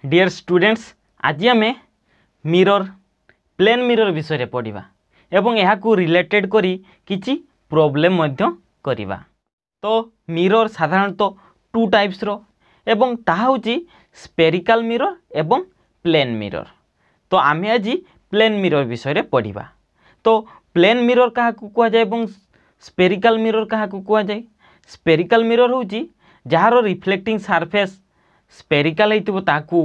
Dear students आज आम mirror plane mirror विषय पढ़ा एवं यहाँ को रिलेटेड करी किछि प्रॉब्लम मध्य करिबा। तो मिरर साधारणतः टू टाइप्स रो एवं ताहा होची स्पेरिकल मिरर एवं प्लेन मिरर। तो आमे आज प्लेन मिरर विषय पढ़ा। तो प्लेन मिरर क्या कह जाए एवं स्पेरिकल मिरर क्या कह जाए। स्पेरिकल मिरर होची जार रिफ्लेक्टिंग सरफेस स्पेरिकल होइतिबो ताकू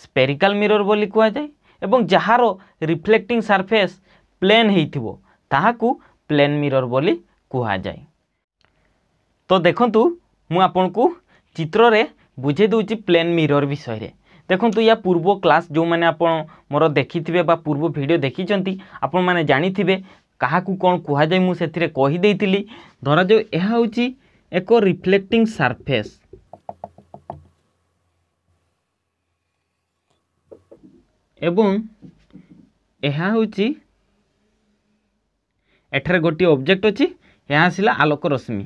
स्पेरिकल मिरर बोली कह जाए एवं जार रिफ्लेक्टिंग सरफेस प्लेन होइतिबो ताहाकू प्लेन मिरर बोली कह जाए। तो देखंतु मु आपनकू चित्र रे बुझे दूची प्लेन मिरर विषय रे। देखंतु या पूर्व क्लास जो माने आपण मोर देखिथिबे बा पूर्व वीडियो देखिचंती आपण माने जानिथिबे काहाकू कोन कह जाए मु सेथिरे कहि देइतिली। धरा जो एहा होची एको रिफ्लेक्टिंग सरफेस एवं एहा होची एठारे गोटी ऑब्जेक्ट अछि यहाँ आसिला आलोक रश्मि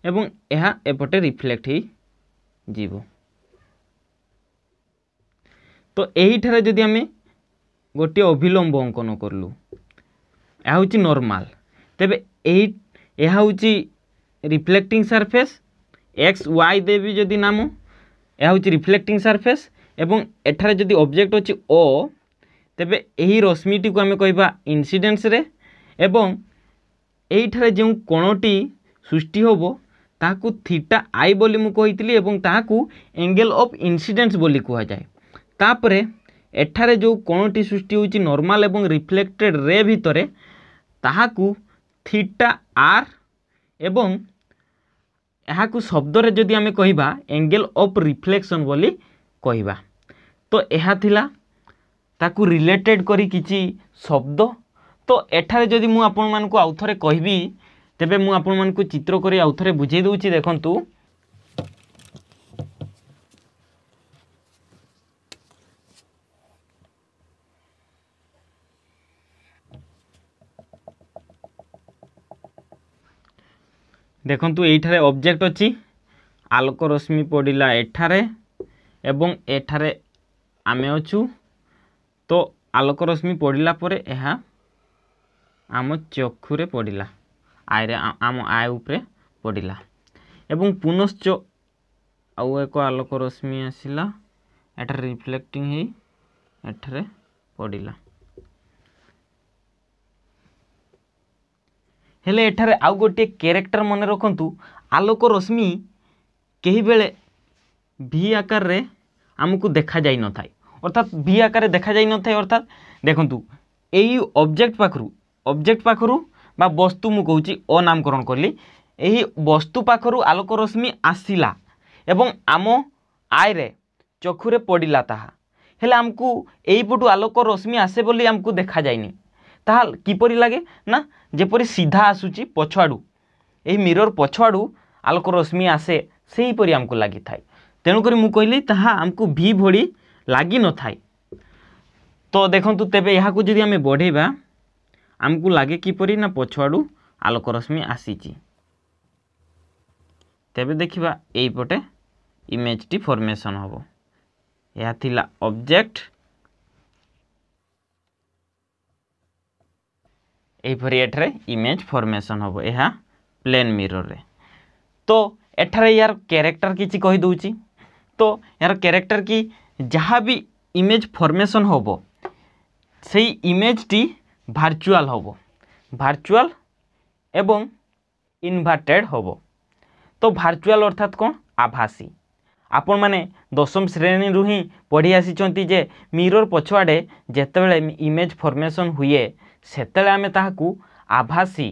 एवं एहा एपटे रिफ्लेक्ट ही जीवो। तो एही ठारे जदि आमे गोटी अभिलंब अंकन करलु एहा होची नॉर्मल तेबे एही एहा होची रिफ्लेक्टिंग सरफेस एक्स वाई देवी जदि नाम एहा होची रिफ्लेक्टिंग सरफेस एवं एठारे जदि ऑब्जेक्ट अछि ओ तेबे एही रश्मिटी को आमे कहबा इंसिडेंस रे एवं एही ठारे जो कोणटी सृष्टि होबो ताकू थीटा आई बोली मु कहितली एवं ताकू एंगल ऑफ इंसिडेंस बोली कह जाए। तापरे एठारे जो कोणटी सृष्टि होची नॉर्मल एवं रिफ्लेक्टेड रे भितरे ताहाकू थीटा आर एवं एहाकू शब्द रे जदि आमे कहिबा एंगल ऑफ रिफ्लेक्शन बोली कहिबा। तो एहा थिला ताकू रिलेटेड करी किछि शब्द। तो एठारे जदि मु आपण मानकू आउथरे कहबी तेबे मु आपण मानकू चित्र करी आउथरे बुझेई दउछि। देखंतु देखंतु एठारे ऑब्जेक्ट अछि आलोक रश्मि पडिला एठारे एवं एठारे आमे अछु। तो आलोक रश्मि पडिला परे एहा आम चक्षुरे पडिला आइरे आम आय उपरे पडिला एवं पुनश्च आउ एक आलोक रश्मि आसिला एठारे रिफ्लेक्टिंग हे एठारे पडिला। हेले एठारे आउ गोटे कैरेक्टर मन रखंतु आलोक रश्मि केही बेले भी आकार रे हमकु देखा जाई न थाई अर्थात भी आकार देखा जाई न थाई। अर्थात देखंतु एई ऑब्जेक्ट पाखरु बा वस्तु मु कहूची अनामकरण करली एही वस्तु पाखरु आलोक रश्मि आसिला एवं आम आय रे चक्षुरे पडिला ताहा हेले हमकु एई पटु आलोक रश्मि आसे बोली हमकु देखा जायनी। ताहा किपरि लागे ना जेपरि सीधा आसुची पछाडू एही मिरर पछाडू आलोक रश्मि आसे सेही परि हमकु लागि थाई। तेणु करी मु कहली ताहा हमकु भी भड़ी लागि न थाई। तो देखंतु तेबे यहाँ को जदि आमे बढ़ेबा आमको लागे किपरि ना पछाडू आलोक रश्मि आसीची। तेबे देखिबा एई पटे इमेज टी फॉर्मेशन होबो। या थिला ऑब्जेक्ट एई परि एठरे इमेज फॉर्मेशन होबो एहा प्लेन मिरर रे। तो एठरे यार कैरेक्टर किछि कहि दउची। तो यार कैरेक्टर की जहाँ भी इमेज फॉर्मेशन होबो सेई इमेज टी वर्चुअल होबो वर्चुअल एवं इनवर्टेड होबो। तो वर्चुअल अर्थात कौन आभासी आपण माने दशम श्रेणी रु ही पढ़ी आसीचंती जे मिरर पछुआडे जेतेबेले इमेज फॉर्मेशन हुए सेतेबेले आमे ताहाकू आभासी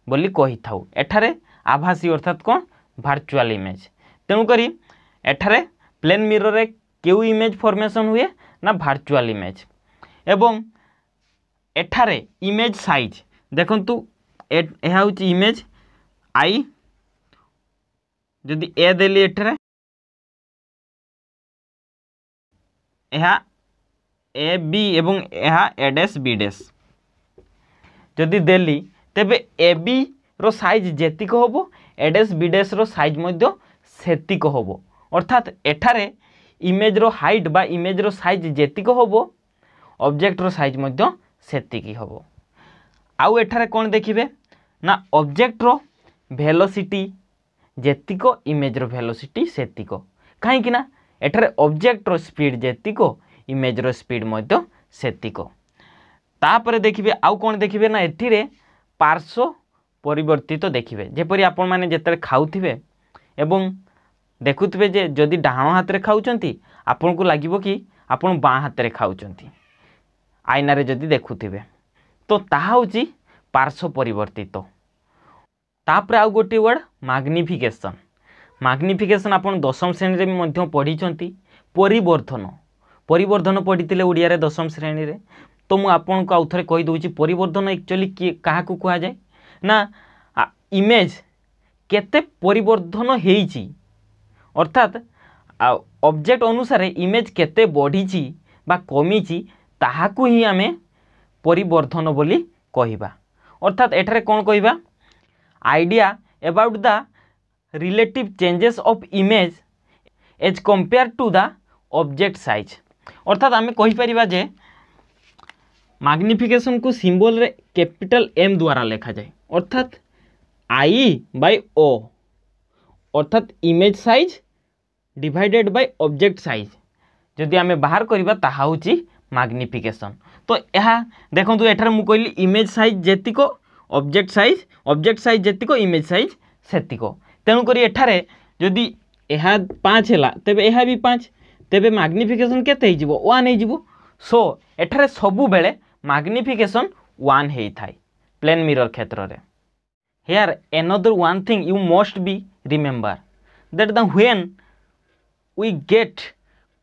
बोली कहि थाउ। एठारे आभासी अर्थात कौन वर्चुअल इमेज। तेणु करी एठारे प्लेन मिरर रे केउ इमेज फॉर्मेशन हुए ना वर्चुअल इमेज एवं एठारे इमेज साइज देखंतु एहा होची इमेज आई जदि ए देली एठारे एहा ए बी एवं एहा ए डैश बी डैश जदि देली तेबे ए बी रो साइज जेतिक होबो ए डैश बी डैश रो साइज मध्य सेतिक होबो। अर्थात एठारे इमेज रो हाइट बा इमेज रो साइज जेतिक होबो ऑब्जेक्ट रो साइज मध्य सेतिकी होबो। आउ एठारे कोन देखिबे ना ऑब्जेक्ट रो वेलोसिटी जेतिक इमेज रो वेलोसिटी सेतिक कहीं कि ना एठारे ऑब्जेक्ट रो स्पीड जेतिक इमेज रो स्पीड मध्य सेतिक। तापरे देखिबे आउ कोन देखिबे ना एथिरे पार्श्व परिवर्तित देखिबे जेपरि आपण माने जेतरे खाउथिबे एवं देखुथिबे जे जदि डाहाण हाथ रे खाउचंती आपन को लागिबो कि आपण बाँ हाथ रे खाउचंती आईना रे जदि देखुथिबे तो ताहा होची पार्श्व परिवर्तित। तापरे आउ गोटे वर्ड मैग्निफिकेशन। मैग्निफिकेशन आपण दशम श्रेणी रे मध्य पढिचंती। परिवर्धन परिवर्धन पढ़ी ओडिया रे दशम श्रेणी रे तो मु आपन को आउथरे कहि दउची परिवर्धन एक्चुअली कहा को कहा जाए ना इमेज केते परिवर्धन हेइची अर्थात ऑब्जेक्ट अनुसार इमेज केते बढ़ीची बा कमीची ताहाकू ही आमे परिवर्धन बोली कहिबा। अर्थात एठारे कोन कहिबा idea about the relative changes of image as compare to the object size. अर्थात आमे कहि परिबा जे मैग्निफिकेशन को सिंबल रे कैपिटल एम द्वारा लिखा जाए अर्थात आई बाय ओ अर्थात image size divided by object size जदि आमे बाहर करबा ताहा होची मैग्निफिकेशन। तो यह देखंतु एठार मु कहली इमेज साइज जेतिको ऑब्जेक्ट साइज जेतिको इमेज साइज सेतिको तेणु करी एठारे जदि यह 5 हैला तेबे यह भी 5 तेबे मैग्निफिकेशन केते हे जिवो 1 हे जिवो। सो एठारे सबु बेले मैग्निफिकेशन 1 हे थाई प्लेन मिरर क्षेत्र रे। Here another one thing you must be remember that the when we get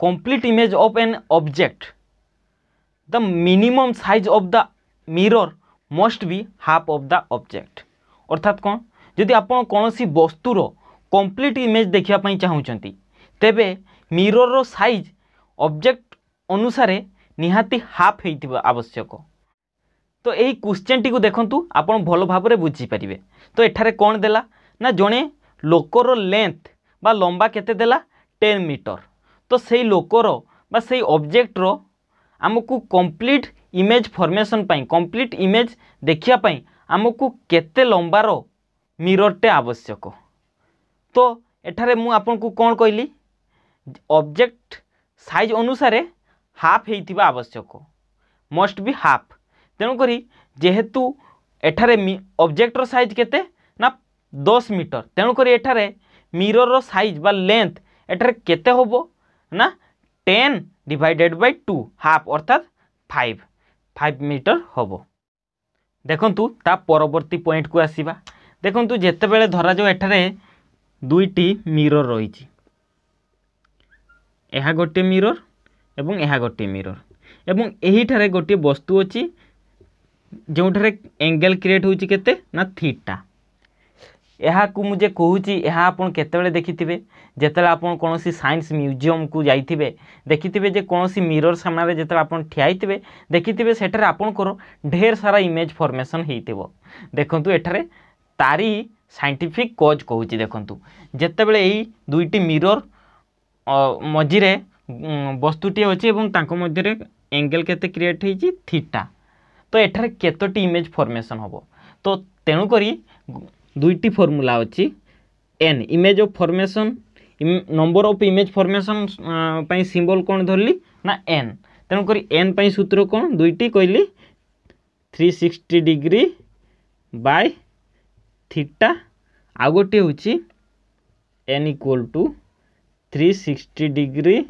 complete image of an object the minimum size of the mirror must be half of the object। अर्थात कौन जदि आपण कोनोसी वस्तुर complete image देखिया पई चाहुचंती तेबे mirror रो size object अनुसारे निहाती हाफ हेइतिबा आवश्यक। तो यही क्वेश्चन टी को देखंतु आपण भल भाव में बुझी पारिबे। तो एठारे कौन देला ना जड़े लोकर लेंथ बा लंबा केते देला 10 मीटर। तो सही लोकर बा सही ऑब्जेक्ट रो आमको कंप्लीट इमेज फॉर्मेशन पाई कंप्लीट इमेज देखिया पाई आमको केते लंबार मिररटे आवश्यक। तो एठारे मु आपन को कौन कहली ऑब्जेक्ट साइज अनुसार हाफ हेइतिबा आवश्यक मस्ट बी हाफ। तेणुक जेहेतु एठारे ऑब्जेक्टर साइज केते ना 10 मीटर तेणुक एठारे मिरर साइज बा लेंथ एठारे केते होबो ना 10 डिवाइडेड बाय 2 हाफ अर्थात 5 मीटर होबो। देखंतु ता परवर्ती पॉइंट को आसीबा। देखंतु जेते बेले धरा जो एठारे दुईटी मिरर रहिछि एहा गोटे मिरर एवं एहा गोटे मिरर एवं एही ठारे गोटे वस्तु अछि जोठारे एंगल क्रिएट होची केते ना थीटा। यहाँ को मुझे कहूँ यहाँ आपन केतेबेले देखिथिबे जेतेबेले आपन कोनोसी साइंस म्यूजियम को जाइथिबे देखिथिबे जे कोनोसी मिरर सामने जेतेबेले आपन ठियाइथिबे देखिथिबे सेठारे आपन करो ढेर सारा इमेज फॉर्मेशन हेइथिबो। देखंतु एठारे तारी साइंटिफिक कॉज कहूँ। देखंतु जेतेबेले एही दुईटी मिरर मझिरे वस्तुटी अछि एवं तांको मध्यरे एंगल केते क्रिएट हेइछि थीटा। तो एठारे केतोटी इमेज फॉर्मेशन होबो। तो तेणु करी दुईटी फॉर्मूला अछि an image of formation number of image formation पई सिंबल कोन धरली ना एन। तेणु करी एन पई सूत्र कोन दुईटी कहली 360 डिग्री बाय थीटा आ गोटे होछि n equal to 360 degree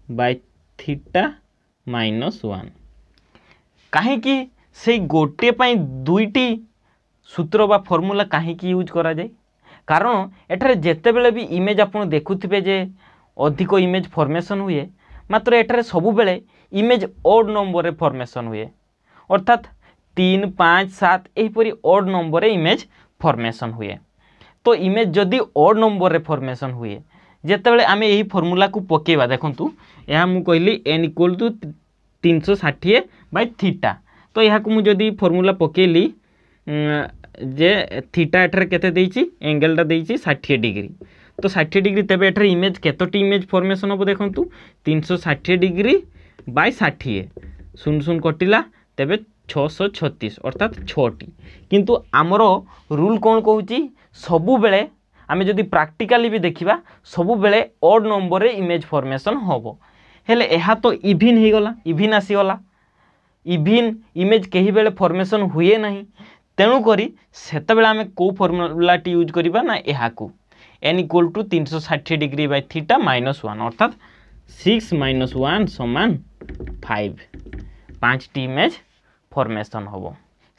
by theta -1। कहीं से गोटे पाई दुईटी सूत्र बा फॉर्मूला कहीं यूज करा जाए कारण एठारे जेते बेले भी इमेज आपन देखुथिबे जे अधिक इमेज फॉर्मेशन हुए मात्र एठारे सबु बेले इमेज ओड नंबर रे फॉर्मेशन हुए अर्थात 3 5 7 एहीपरी ओड नंबर रे इमेज फॉर्मेशन हुए। तो इमेज जदि ओड नंबर रे फॉर्मेशन हुए जेते बेले आमे एही फॉर्मूला को पकेबा देखंतु यहा मु कहली n equal to 360 by theta. तो यहाँ को मुझे फॉर्मूला पकेली जे थीटा एठारे केते देइछि एंगलटा देइछि 60 डिग्री। तो 60 डिग्री तेबे एठार इमेज केतोटी इमेज फॉर्मेशन हम देखूँ 360 डिग्री बाय 60 शून्य शून्य कटिला तेबे 636 अर्थात 6टी किंतु आमर रूल कौन कहूँ सबु बेले आमे जदि प्रैक्टिकली भी देखिबा सबु बेले ऑड नंबर रे इमेज फॉर्मेशन होबो हेले एहा तो इविन ही गला इविन आसी गला इविन इमेज कहीं बेले फॉर्मेशन हुए नहीं तेणु करी सेते बेले आमे को फॉर्मूलाटी यूज करिबा ना एहा को n equal to 360 degree by theta -1 अर्थात 6 - 1 समान 5 5टी इमेज फॉर्मेशन होबो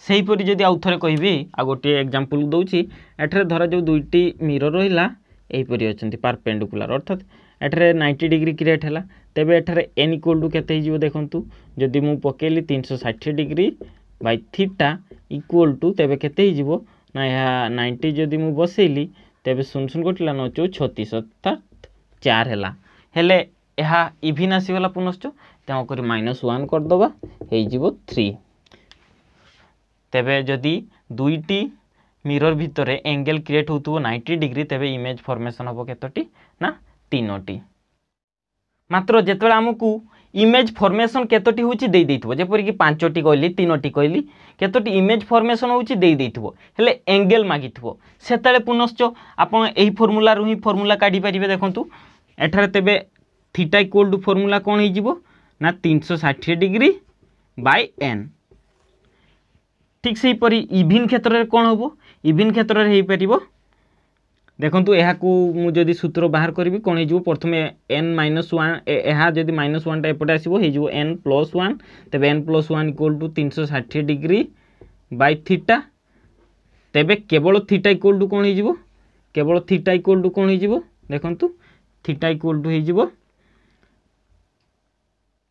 सेहीपरि जदि आउ थे कहबी आ गोटे एग्जांपल दूची एठारे धरा जो दुईटी मिरर रहिला एहीपरि अछंती परपेंडिकुलर अर्थात एठारे 90 डिग्री क्रिएट हैला तेबे एठारे n इक्वल टू केते हिजिवो देखंतु जदि मु पकेली 360 degree by theta equal to तेबे केते हिजिवो ना या 90 जदि मु बसेली तेबे सुन सुन कटिला 9 36 अर्थात 4 हैला हेले एहा इविन आसीगला पुनश्च तेणु करी -1 कर दबा हेजिवो 3 तेबे जदि दुईटी मिरर भितर एंगल क्रिएट होतुबो 90 डिग्री तेबे इमेज फॉर्मेशन होबो केतोटी ना 3टी मात्र जेतबेला हमकु इमेज फॉर्मेशन केतोटी होची देई देइथबो जेपरि कि 5टी कहली 3टी कहली केतोटी इमेज फॉर्मेशन होची देई देइथबो हेले एंगल मागिथबो सेतले पुनश्च आपण एही फार्मूला रु ही फार्मूला काढी परिबे देखंतु एठारे तेबे थीटा इक्वल टू फार्मूला कोन हिजिवो ना 360 डिग्री बाय n ठीक से परी इविन क्षेत्र में कौन हम इविन क्षेत्र में हो पार देखु यहाँ को जदि सूत्र बाहर करी कौन हो प्रथम n-1 यह जदि -1 एपटे आसो हो n+1 तेज n+1 equal to 360 degree by theta तेबे केवल थीटा इक्वल टू कौन हो केवल थीटा इक्वल टू कौन हो देखु थीटा इक्वल टू हो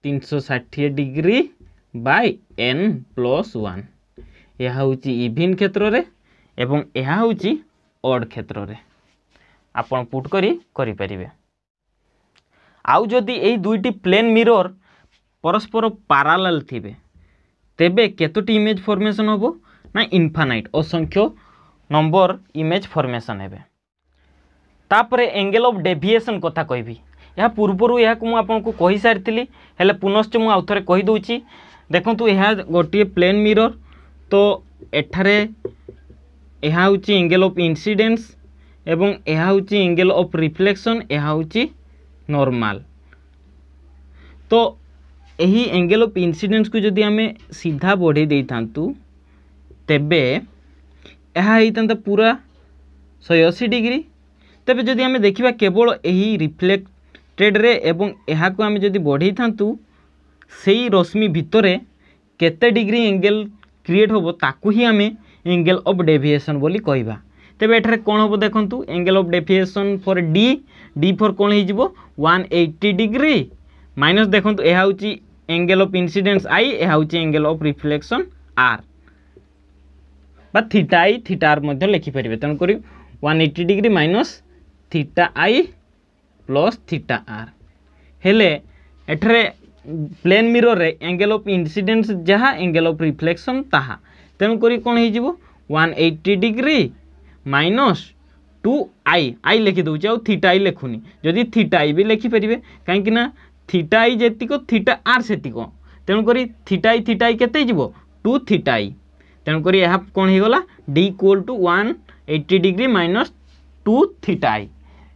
360 डिग्री बाय n+1 यह हूँ इविन क्षेत्र रे एवं यह हूँ ऑड क्षेत्र रे आपण पुट करी परिबे आउ जदि एई दुईटी प्लेन मिरर परस्पर पैरेलल थिबे तेबे केतोटी इमेज फॉर्मेशन होबो ना इनफाइनाइट असंख्य नंबर इमेज फॉर्मेशन हेबे तापरे एंगल ऑफ डेविएशन कथा कहबी या पूर्वरु या को आपन को कहि सारथिली हेले पुनश्च मु आउ थरे कहि दोउची देखंतु यह गोटे प्लेन मिरर तो एठारे यह हूँ एंगल ऑफ इंसिडेंस एवं यह हूँ एंगल ऑफ रिफ्लेक्शन यह हूँ नॉर्मल तो यही एंगल ऑफ इंसिडेंस को जदि आमे सीधा बढ़े दे थांतु तेबे यह होता पूरा 180 डिग्री तेबे जदि आमे देखिबा केवल यही रिफ्लेक्टेड रे एवं यह को आमे जदि बढ़े थांतु सेही रश्मि भितरे केते डिग्री एंगल क्रिएट होबो ताकू ही आमे एंगल ऑफ डेविएशन बोली कहबा तेबे एठारे कोन होबो देखंतु angle of deviation for D for कोन हे जिवो 180 डिग्री माइनस देखंतु एहा होची एंगल ऑफ इंसिडेंस आई एहा होची एंगल ऑफ रिफ्लेक्शन आर बा थीटा आई थीटा आर मध्ये लिखि परिबे तन करी 180 degree minus theta I plus theta R हेले एठारे plane mirror ray angle of incidence जहाँ एंगल ऑफ रिफ्लेक्शन ताहा तेणु करी कौन हो 180 डिग्री माइनस 2i आई लिखि दूचे आ थीटा आई लिखुनी जदि थीटा आई भी लिखिपारे कहीं थीटा आई जेतिक थीटा आर सेतिक तेणु करी थीटा आई केते जीवो 2 थीटा आई तेणु करी यह कौन हो गला D equal to 180 degree minus 2 theta i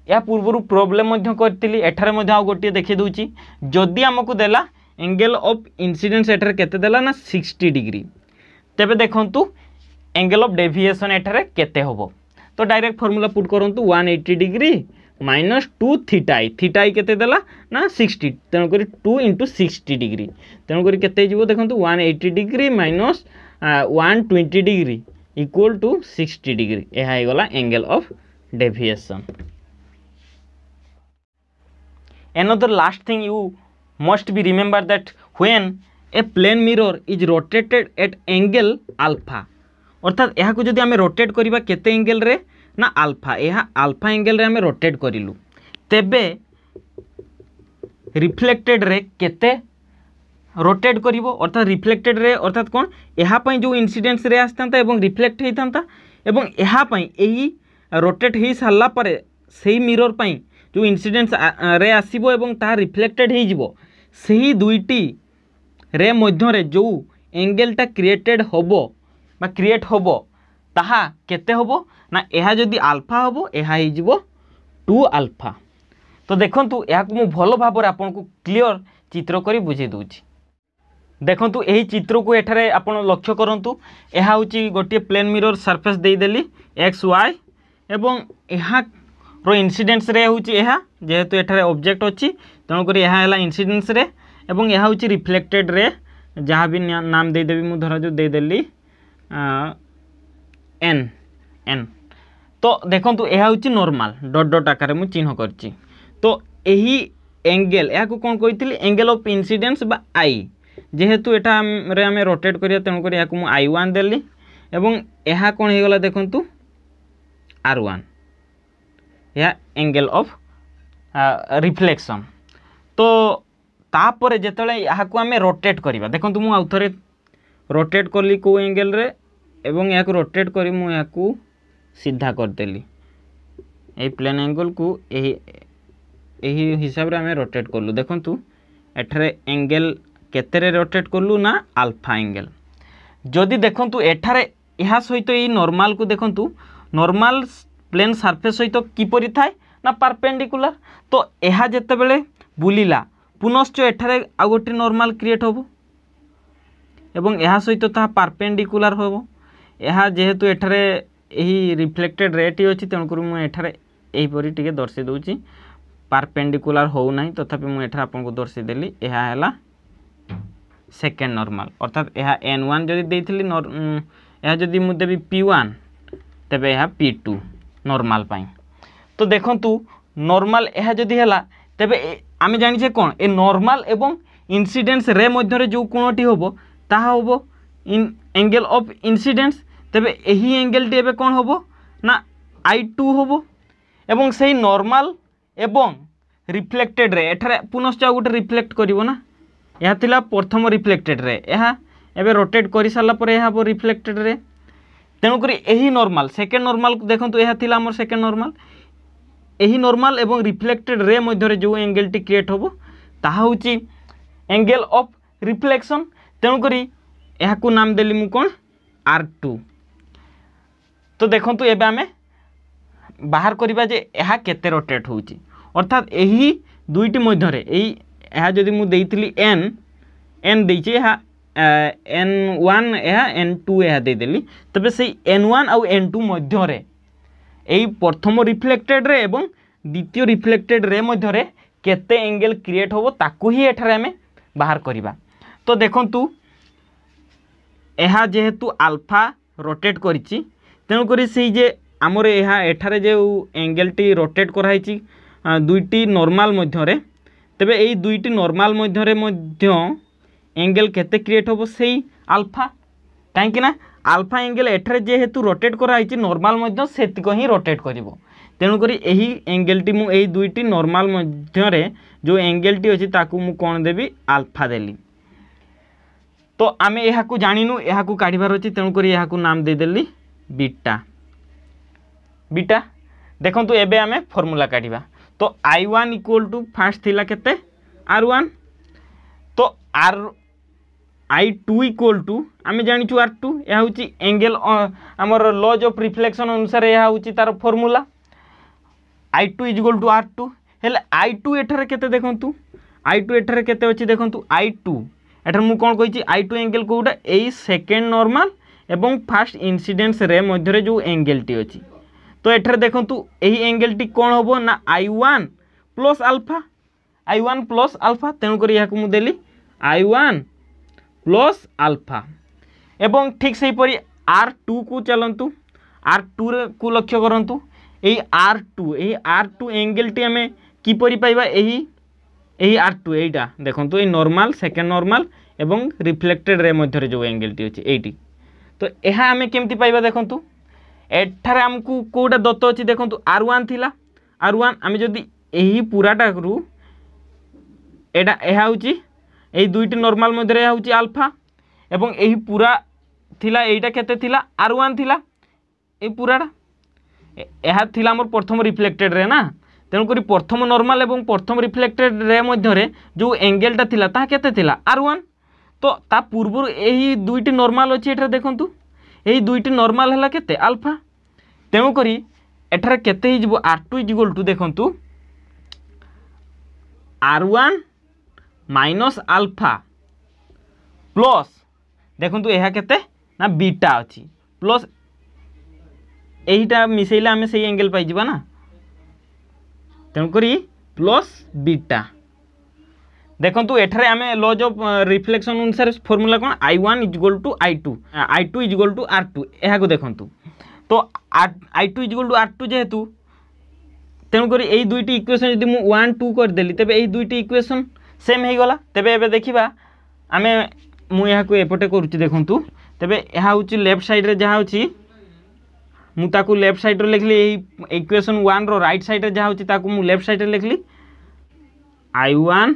या पूर्व प्रोब्लेम करी एठारे गोटे देखी दूची जदि आमको देला एंगल ऑफ इंसिडेंस एठारे केते देला ना 60 डिग्री तेबे देखंतु एंगल ऑफ डेविएशन एठारे केते होबो तो डायरेक्ट फार्मूला पुट करंतु 180 डिग्री माइनस 2 थीटा आई केते देला ना 60 तेणु करी 2 इंटू 60 डिग्री तेणु करी केते जीवो देखंतु 180 degree minus 120 degree equal to 60 degree यह हो गला angle of deviation. Another last thing you must be remember that when a plane mirror is rotated at angle alpha अर्थात यह को जदि आमे रोटेट करिबा केते एंगल रे ना अल्फा यह अल्फा एंगल रे आमे रोटेट करिलु तेबे रिफ्लेक्टेड रे केते रोटेट करिवो अर्थात रिफ्लेक्टेड रे अर्थात कोन यहा पई जो इंसिडेंस रे आस्तांता एवं रिफ्लेक्ट हेइतांता एवं यहा पई एही रोटेट हे सारला परे सेही मिरर पाई जो इंसिडेंस रे आसीबो एवं ताहा रिफ्लेक्टेड हो जिवो सेही दुईटी रे मध्य रे जो एंगलटा क्रिएटेड होबो बा क्रिएट होबो ताहा केते होबो ना एहा जदि अल्फा होबो एहा हो जिवो 2 अल्फा। तो देखंतु एहा को मु भलो भाबरे आपन को क्लियर चित्र करी बुझे दूची। देखंतु एही चित्र को एठारे आपन लक्ष्य करंतु एहा होची गोटे प्लेन मिरर सरफेस देई देली एक्स वाई एवं एहा रो इंसिडेंस रे होची एहा जेहेतु एठारे ऑब्जेक्ट अछि तणो करी एहा हला इंसिडेंस रे एवं एहा होची रिफ्लेक्टेड रे जहाँ भी नाम दे देबी मु धरा जो दे देली एन एन। तो देखंतु एहा होची नॉर्मल डॉट डॉट आकार मु चिन्ह करची। तो एही एंगल या को कोन कहितली एंगल ऑफ इंसिडेंस बा आई जेहेतु एटा रे हमें रोटेट करिया तणो करी या को मु I1 देली एवं एहा कोन हे गला देखंतु R1 या एंगल ऑफ रिफ्लेक्शन। तो तापर जेतले या को हमें रोटेट करिवा देखंतु मु आउथरे रोटेट करली को एंगल रे एवं या को रोटेट करी मु या को सीधा कर देली ए प्लेन एंगल को एही हिसाब रे हमें रोटेट करलु। देखंतु एठरे एंगल केतेरे रोटेट करलु ना अल्फा एंगल। जदि देखंतु एठारे एहा सहित ए नॉर्मल को देखंतु नॉर्मल प्लेन सरफेस सहित किपरि थाए ना परपेंडिकुलर। तो एहा जेते बेले बुलिला पुनश्च एठारे आ गोटे नॉर्मल क्रिएट होबो एवं एहा सहित ता परपेंडिकुलर होबो। एहा जेहेतु एठारे एही रिफ्लेक्टेड रेटी अछि तेणु करू मु एठारे एही परि टिके दर्शि दउची परपेंडिकुलर हो नाही तथापि मु एठा आपन को दर्शि देली एहा हला सेकेंड नॉर्मल अर्थात एहा n1 जदि देइथिली एहा जदि मु देबी p1 तबे एहा p2 नॉर्मल पाई। तो देखंतु नॉर्मल एहा जदि हला तबे आमे जानि छे कोन ए नॉर्मल एवं इंसिडेंस रे मध्य रे जो कोनटी होबो ताहा होबो इन एंगल ऑफ इंसिडेंस। तबे एही एंगल टी एबे कोन होबो ना I2 होबो एवं सेही नॉर्मल एवं रिफ्लेक्टेड रे एठारे पुनश्च गोटे रिफ्लेक्ट करिवो ना यह थिला प्रथम रिफ्लेक्टेड रे यह एबे रोटेट करि साला पर यह रिफ्लेक्टेड रे तेणु करी एही नॉर्मल सेकेंड नॉर्मल देखंतु यह थिला हमर सेकेंड नॉर्मल एही नॉर्मल एवं रिफ्लेक्टेड रे मध्य रे जो एंगल टी क्रिएट होबो ताहा होची एंगल ऑफ रिफ्लेक्शन। तेणु करी यह को नाम देली मु कोन R2। तो देखंतु एबे हमें बाहर करिबा जे यह केते रोटेट होची अर्थात एही दुईटी मध्य रे एही यह जदि मु देइतिली n देइछि यह n1 यह n2 यह दे देली तबे सेही n1 आउ n2 मध्य रे एही प्रथम रिफ्लेक्टेड रे एवं द्वितीय रिफ्लेक्टेड रे मध्य रे केते एंगल क्रिएट होबो ताकू ही एठारे हमें बाहर करिबा। तो देखंतु यह जेहेतु अल्फा रोटेट करिछि तेणु करी सेही जे आमर यह एठारे जे एंगल टी रोटेट कराइछि दुईटी नॉर्मल मध्य रे तबे एई दुईटी नॉर्मल मध्य रे मध्य एंगल केते क्रिएट होबो सेही अल्फा काहेकि ना अल्फा एंगल एठारे जेहेतु रोटेट कराइछि नॉर्मल मध्य सेतिको ही रोटेट करिवो। तेणु करी एही एंगल टी मु एई दुईटी नॉर्मल मध्य रे जो एंगल टी अछि ताकू मु कोन देबी अल्फा देली। तो आमे एहा को जानिनु एहा को काढिबार अछि तेणु करी एहा को नाम दे देली बीटा बीटा। देखंतु एबे आमे फार्मूला काढिबा। तो I1 इक्वल टू फास्ट थिला केते R1 तो I2 इक्वल टू आमे जानिछु R2 यह होची एंगल हमर लॉज ऑफ रिफ्लेक्शन अनुसार यह होची तार formula I2 equal to R2 हेले I2 एठारे केते देखंतु I2 एठारे केते अछि देखंतु I2 एठार मु कोन कहिछि I2 एंगल कोउडा एई सेकेंड नॉर्मल एवं फास्ट इंसिडेंस रे मध्य रे जो एंगल टी अछि। तो एठारे देखंतु एही एंगल टी कोन होबो ना I1 प्लस अल्फा तेणु करी याकु मु देली I1 प्लस अल्फा एवं ठीक सही परी R2 को चलंतु R2 रे को लक्ष्य करंतु एही R2 एंगल टी हमें की परी पाइबा एही R2 एटा देखंतु ए नॉर्मल सेकेंड नॉर्मल एवं रिफ्लेक्टेड रे मध्य रे जो एंगल टी अछि एटी। तो एहा हमें केमती पाइबा देखंतु एठारे हमकु कोडा दत्त अछि देखंतु R1 थिला R1 आमे जदी एही पूराटा करू एटा एहा होची एही दुईटी नॉर्मल मध्य रे होची अल्फा एवं एही पूरा थिला एटा केते थिला R1 थिला ए पूराटा यह थिला हमर प्रथम रिफ्लेक्टेड रे ना तेणुक प्रथम नॉर्मल एवं प्रथम रिफ्लेक्टेड रे मध्य जो एंगेलटा थिला ता केते थिला R1 तो ता पूर्व यही दुईटी नॉर्मल अच्छी एठार देखंतु यही दुईटी नॉर्मल है केते अल्फा तेणुक एठार केते हो R2 इक्वल टू देखंतु R1 माइनस अल्फा प्लस देखंतु यह केते ना बीटा अच्छी प्लस यहीटा मिसेले आम से एंगल पाई ना तेणुक प्लस बीटा देखंतु एठारे आम लॉज ऑफ रिफ्लेक्शन अनुसार फॉर्मूला कौन I1 equal to I2 I2 equal to R2 यह को देखंतु तो I2 इक्वल टू R2 जेहेतु तेणुक यही दुईटी इक्वेशन जब मुझे 1 2 करदेली तेरे यही दुईटी इक्वेशन सेम हो गला तेबे एबे देखिबा आमे मु यहाँ को एपटे करूची देखंतु तेबे यह हूँ लेफ्ट साइड रे जहाँ होची मु ताकू लेफ्ट साइड रे लिखली यही इक्वेशन 1 रो राइट साइड रे जहाँ होची ताकू मु लेफ्ट साइड रे लिखली I1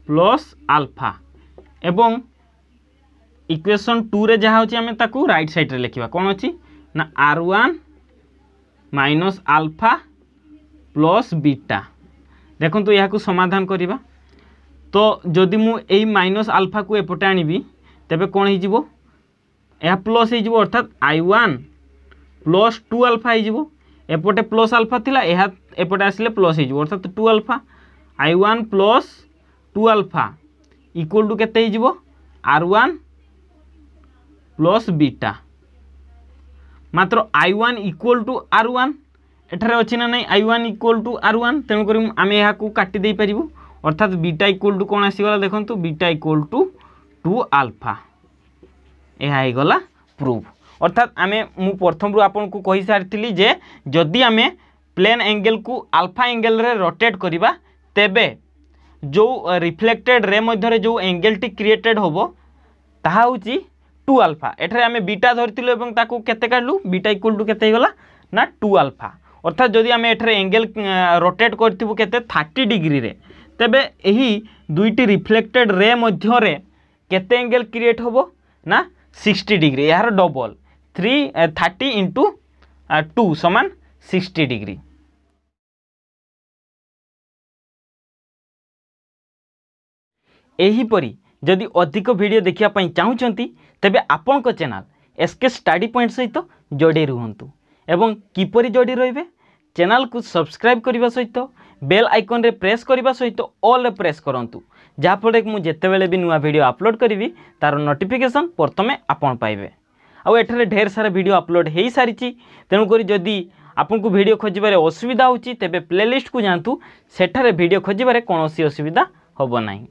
प्लस अल्फा एवं इक्वेशन 2 रे जहाँ होची आमे ताकू राइट साइड रे लिखिबा कोन अछि ना R1 minus alpha plus beta देखंतु यहाँ को समाधान करिबा तो जदि मु एई माइनस अल्फा को एपटे आनिबी तेबे कोन हो जिवो यह प्लस हो जिवो अर्थात I1 प्लस 2 अल्फा हो जिवो एपटे प्लस अल्फा थिला यह एपटे आसिले प्लस हो जिवो अर्थात 2 alpha I1 plus 2 alpha equal to केते हो जिवो R1 प्लस बीटा मात्र I1 इक्वल टू R1 एठारे अछि ना नहीं I1 इक्वल टू R1 तेणुक आम यहाँ को काटी दे पारिबु अर्थात बीटा इक्वल टू कौन आसीगला देखंतु बीटा इक्वल टू 2 अल्फा यह गला प्रूफ अर्थात आमे मु प्रथम रू आपन को कहि सारिथिली जे जदि आमे प्लेन एंगल को अल्फा एंगल रे रोटेट करिबा तेबे जो रिफ्लेक्टेड रे मध्य जो एंगल टी क्रिएटेड होबो ताहा होची 2 अल्फा एठारे आमे बीटा धरतिलु एवं ताकू केते काढलु बीटा इक्वल टू केते गला ना 2 अल्फा अर्थात जदि आमे एठारे एंगल रोटेट करथिबु केते 30 डिग्री रे तेबे यही दुईटी रिफ्लेक्टेड रे मध्य रे केते एंगल क्रिएट होबो ना 60 डिग्री यार डबल 30 इंटू 2 समान 60 डिग्री यही परी जदि अधिक वीडियो देखिया पई चाहुचंती तेबे आपन को चैनल एसके स्टडी पॉइंट सहित जोड़ी रुहंतु एवं किपरि जोड़ी रहिबे चैनल को सब्सक्राइब करबा सहित बेल आइकन रे प्रेस करबा सहित ऑल रे प्रेस करंतु जहाँ फल कि मुझे बेले भी नुआ वीडियो अपलोड करी तार नोटिफिकेशन प्रथमे आपन पाइबे आउ एठारे ढेर सारा वीडियो अपलोड हो सारी तेणुक जदि आपन को वीडियो खोजबार असुविधा होची तेबे प्लेलिस्ट को जातु सेठारे वीडियो खोजबार कौन असुविधा होब नहीं।